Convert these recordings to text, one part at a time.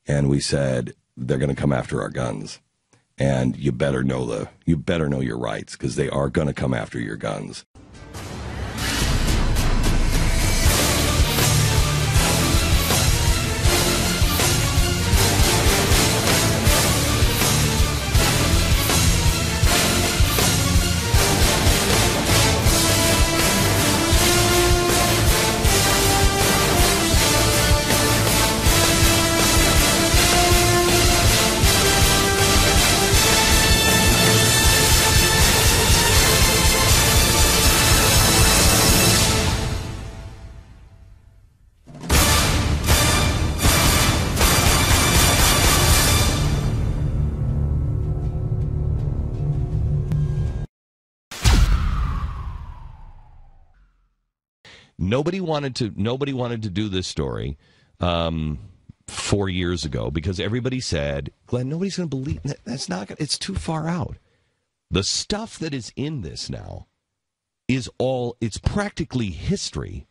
and we said, they're going to come after our guns. And you better know your rights, because they are going to come after your guns. Nobody wanted to do this story 4 years ago because everybody said, Glenn, nobody's going to believe that's not. It's too far out. The stuff that is in this now it's practically history.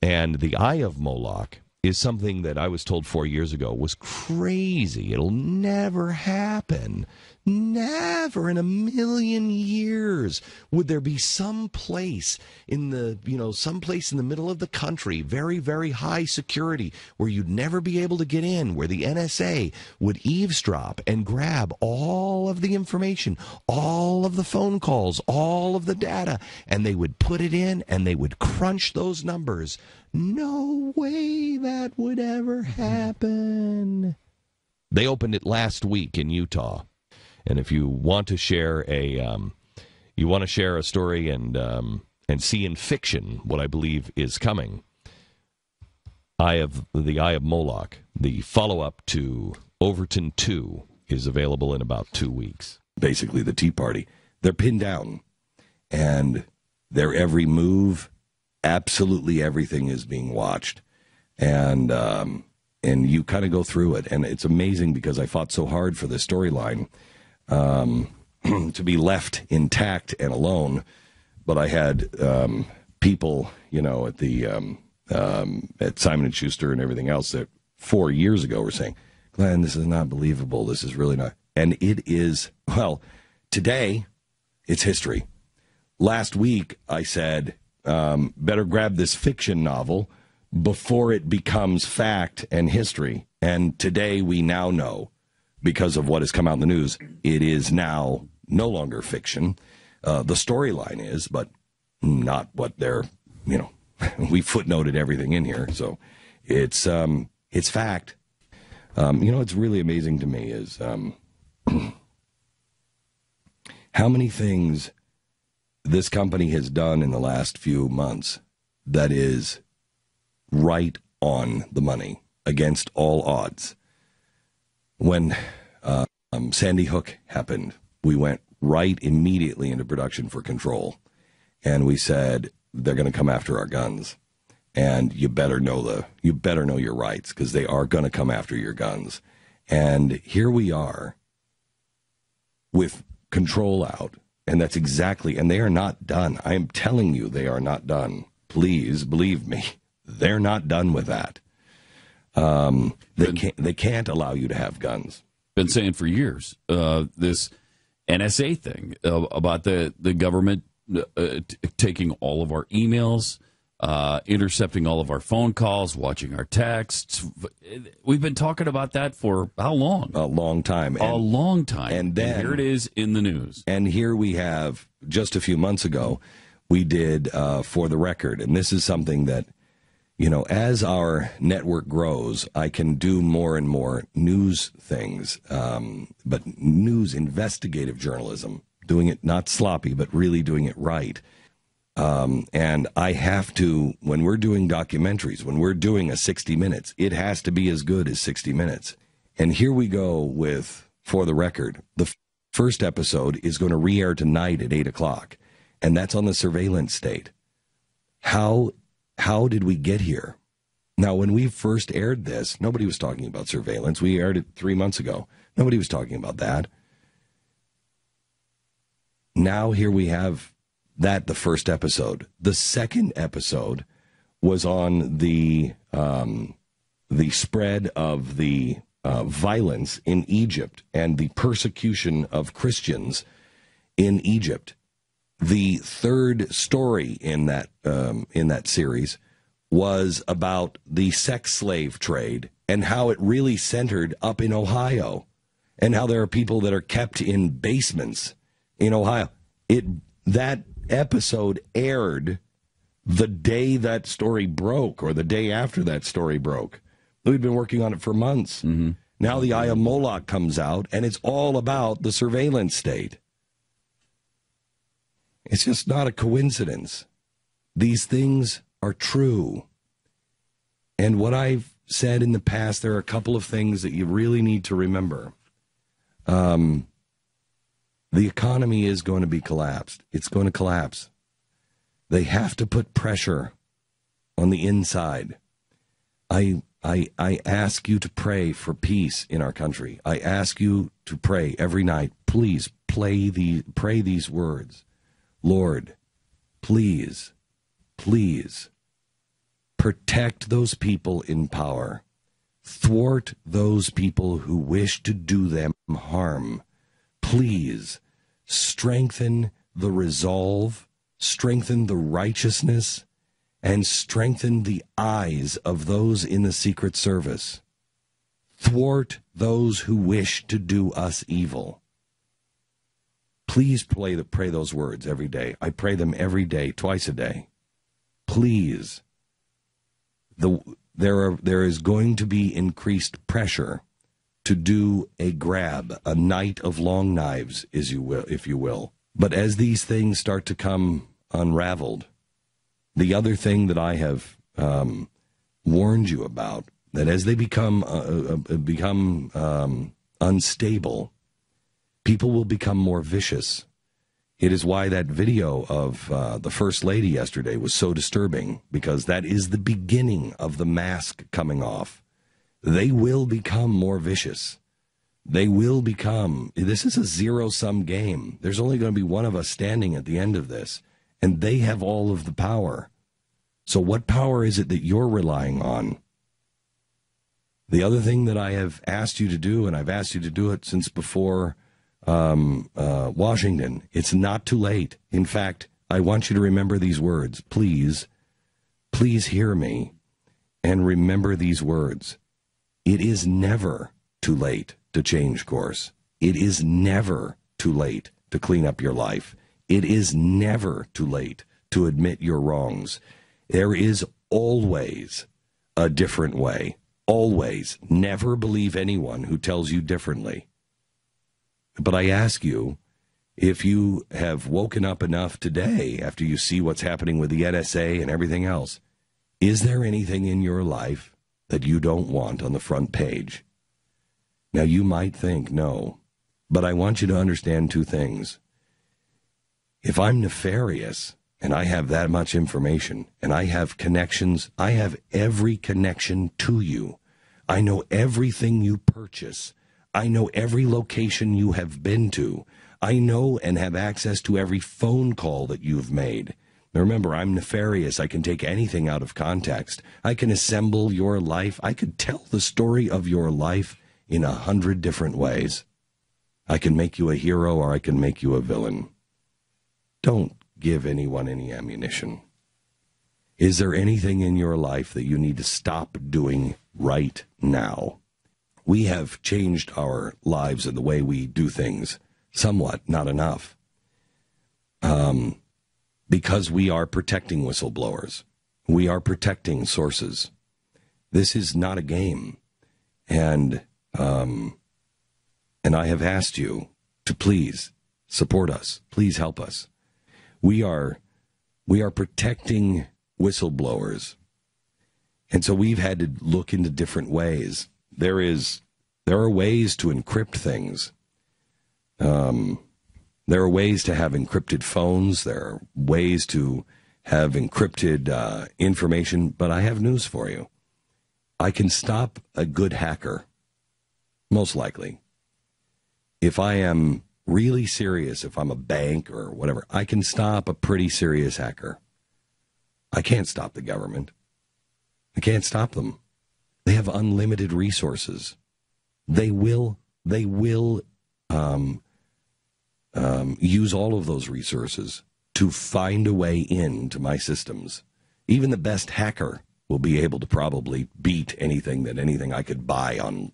And the Eye of Moloch is something that I was told 4 years ago was crazy. It'll never happen. Never in a million years would there be some place in the middle of the country, very, very high security, where you'd never be able to get in, where the NSA would eavesdrop and grab all of the information, all of the phone calls, all of the data, and they would put it in and they would crunch those numbers. No way that would ever happen. They opened it last week in Utah. And if you want to share a story and see in fiction what I believe is coming, the Eye of Moloch, the follow-up to Overton 2, is available in about 2 weeks. Basically, the Tea Party, they're pinned down, and their every move, absolutely everything is being watched, and you kind of go through it, and it's amazing because I fought so hard for this storyline. To be left intact and alone, but I had people, at the at Simon & Schuster and everything else that 4 years ago were saying, Glenn, this is not believable. This is really not. And it is, well, today it's history. Last week I said, better grab this fiction novel before it becomes fact and history. And today we now know, because of what has come out in the news, it is now no longer fiction. The storyline is, but not what they're, we footnoted everything in here. So it's fact. What's really amazing to me is how many things this company has done in the last few months that is right on the money, against all odds. When Sandy Hook happened, we went right immediately into production for Control, and we said they're going to come after our guns, and you better know your rights, because they are going to come after your guns. And here we are with Control out, and that's exactly. And they are not done. I am telling you, they are not done. Please believe me, they're not done with that. They can't allow you to have guns. Been saying for years, this NSA thing about the government taking all of our emails, intercepting all of our phone calls, watching our texts. We've been talking about that for how long? A long time. A long time. And then here it is in the news. And here we have, just a few months ago, we did For the Record. And this is something that, as our network grows, I can do more and more news things, but news investigative journalism, doing it not sloppy, but really doing it right. And I have to, when we're doing documentaries, when we're doing a 60 Minutes, it has to be as good as 60 Minutes. And here we go with For the Record. The first episode is going to re-air tonight at 8 o'clock, and that's on the surveillance state. How did we get here? Now, when we first aired this, nobody was talking about surveillance. We aired it 3 months ago. Nobody was talking about that. Now here we have that, the first episode. The second episode was on the spread of the violence in Egypt and the persecution of Christians in Egypt. The third story in that series was about the sex slave trade and how it really centered up in Ohio, and how there are people that are kept in basements in Ohio. That episode aired the day that story broke, or the day after that story broke. We've been working on it for months. Mm-hmm. Now the Eye of Moloch comes out, and it's all about the surveillance state. It's just not a coincidence. These things are true. And what I've said in the past, there are a couple of things that you really need to remember. The economy is going to be collapsed. It's going to collapse. They have to put pressure on the inside. I ask you to pray for peace in our country. I ask you to pray every night. Please pray these words. Lord, please, please protect those people in power. Thwart those people who wish to do them harm. Please strengthen the resolve, strengthen the righteousness, and strengthen the eyes of those in the Secret Service. Thwart those who wish to do us evil. Please pray those words every day. I pray them every day, twice a day. Please. There is going to be increased pressure to do a grab, a night of long knives, if you will. But as these things start to come unraveled, the other thing that I have warned you about, that as they become unstable, people will become more vicious. It is why that video of the First Lady yesterday was so disturbing, because that is the beginning of the mask coming off. They will become more vicious. This is a zero-sum game. There's only going to be one of us standing at the end of this, and they have all of the power. So what power is it that you're relying on? The other thing that I have asked you to do, and I've asked you to do it since before Washington, it's not too late. In fact, I want you to remember these words. Please hear me and remember these words. It is never too late to change course. It is never too late to clean up your life. It is never too late to admit your wrongs. There is always a different way. Always. Never believe anyone who tells you differently. But I ask you, if you have woken up enough today after you see what's happening with the NSA and everything else, is there anything in your life that you don't want on the front page? Now, you might think no, but I want you to understand two things. If I'm nefarious and I have that much information and I have connections, I have every connection to you. I know everything you purchase. I know every location you have been to. I know and have access to every phone call that you've made. Now remember, I'm nefarious. I can take anything out of context. I can assemble your life. I could tell the story of your life in 100 different ways. I can make you a hero or I can make you a villain. Don't give anyone any ammunition. Is there anything in your life that you need to stop doing right now? We have changed our lives and the way we do things somewhat, not enough, because we are protecting whistleblowers. We are protecting sources. This is not a game. And I have asked you to please support us. Please help us. We are protecting whistleblowers. And so we've had to look into different ways. There are ways to encrypt things. There are ways to have encrypted phones. There are ways to have encrypted information. But I have news for you. I can stop a good hacker, most likely. If I am really serious, if I'm a bank or whatever, I can stop a pretty serious hacker. I can't stop the government. I can't stop them. They have unlimited resources. They will use all of those resources to find a way into my systems. Even the best hacker will be able to probably beat anything I could buy on.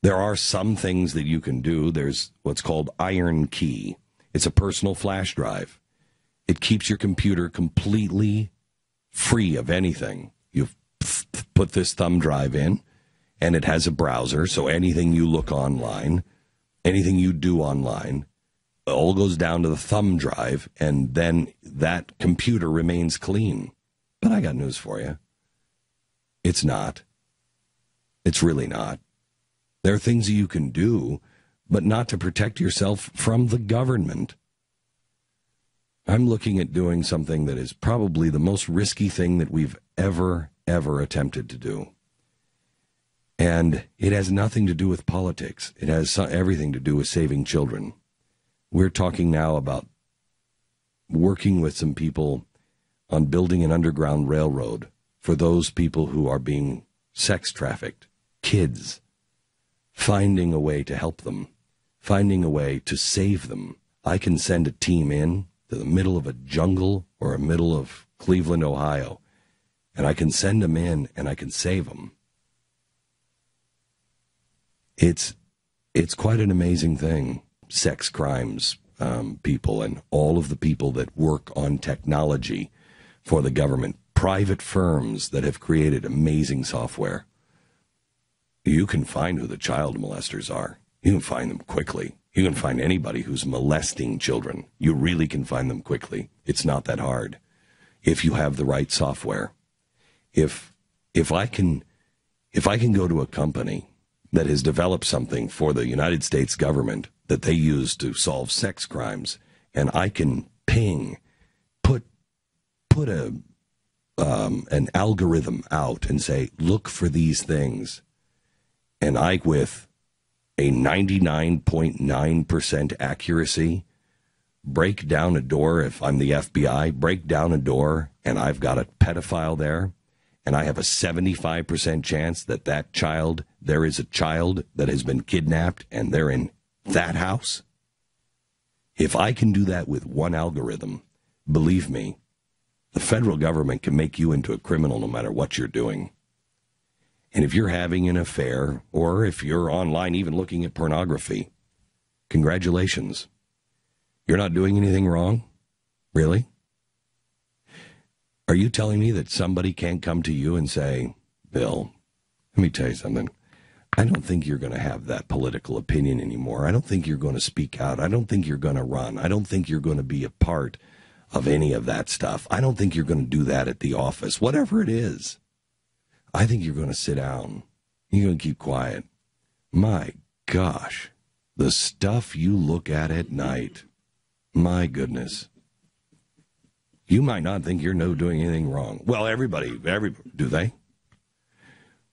There are some things that you can do. There's what's called Iron Key. It's a personal flash drive. It keeps your computer completely free of anything. You put this thumb drive in, and it has a browser, so anything you look online, anything you do online, all goes down to the thumb drive, and then that computer remains clean. But I got news for you. It's not. It's really not. There are things you can do, but not to protect yourself from the government. I'm looking at doing something that is probably the most risky thing that we've ever attempted to do. And it has nothing to do with politics. It has everything to do with saving children. We're talking now about working with some people on building an underground railroad for those people who are being sex trafficked, kids, finding a way to help them, finding a way to save them. I can send a team in to the middle of a jungle or a middle of Cleveland, Ohio, and I can send them in and I can save them. It's quite an amazing thing. Sex crimes people and all of the people that work on technology for the government, private firms that have created amazing software. You can find who the child molesters are. You can find them quickly. You can find anybody who's molesting children. You really can find them quickly. It's not that hard if you have the right software. If I can go to a company that has developed something for the United States government that they use to solve sex crimes, and I can put an algorithm out and say, look for these things, and I, with a 99.9% accuracy, break down a door, if I'm the FBI, break down a door, and I've got a pedophile there, and I have a 75% chance that there is a child that has been kidnapped, and they're in that house. If I can do that with one algorithm, believe me, the federal government can make you into a criminal no matter what you're doing. And if you're having an affair, or if you're online even looking at pornography, congratulations. You're not doing anything wrong? Really? Are you telling me that somebody can't come to you and say, Bill, let me tell you something. I don't think you're going to have that political opinion anymore. I don't think you're going to speak out. I don't think you're going to run. I don't think you're going to be a part of any of that stuff. I don't think you're going to do that at the office, whatever it is. I think you're going to sit down. You're going to keep quiet. My gosh, the stuff you look at night. My goodness. You might not think you're doing anything wrong. Well, everybody, do they?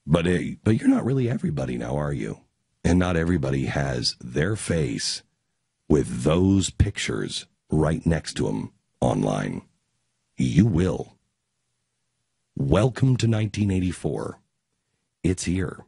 But you're not really everybody now, are you? And not everybody has their face with those pictures right next to them online. You will. Welcome to 1984. It's here.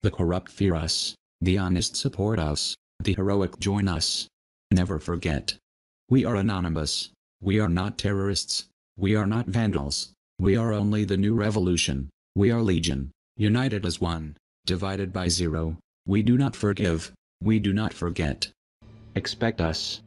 The corrupt fear us, the honest support us, the heroic join us. Never forget. We are anonymous. We are not terrorists. We are not vandals. We are only the new revolution. We are legion, united as one, divided by zero. We do not forgive. We do not forget. Expect us.